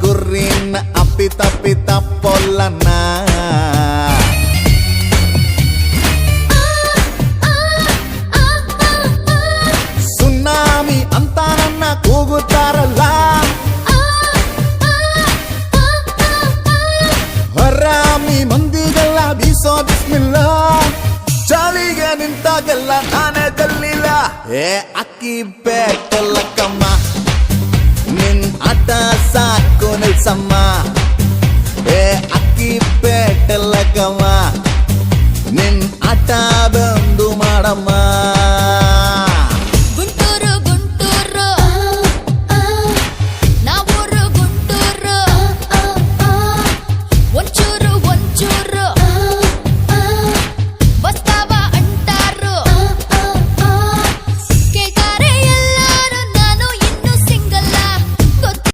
ಗುರಿನ ಅಪ್ಪಿತ ಪೊಲ್ಲನ ಸುನಾಮಿ ಅಂತ ನನ್ನ ಕೂಗುತ್ತಾರಲ್ಲ ಹರಾಮಿ ಮಂದಿಗೆಲ್ಲ ಬೀಸೋ ಬಿಸ್ಮಿಲ್ಲ ಚಾಲಿಗೆ ನಿಂತಾಗೆಲ್ಲ ನಾನೇ ಜಲ್ಲಿಲ್ಲ ಏ ಅಕ್ಕಿ ಬೇಕಲ್ಲಕ್ಕಮ್ಮ ನಿನ್ ಆಟ ಸಾಕು ನಿಲ್ಸಮ್ಮ ಏ ಅಕ್ಕಿ ಬೇಟಲ್ಲಕ್ಕಮ್ಮ ನಿನ್ ಆಟ ಬಂದು ಮಾಡಮ್ಮ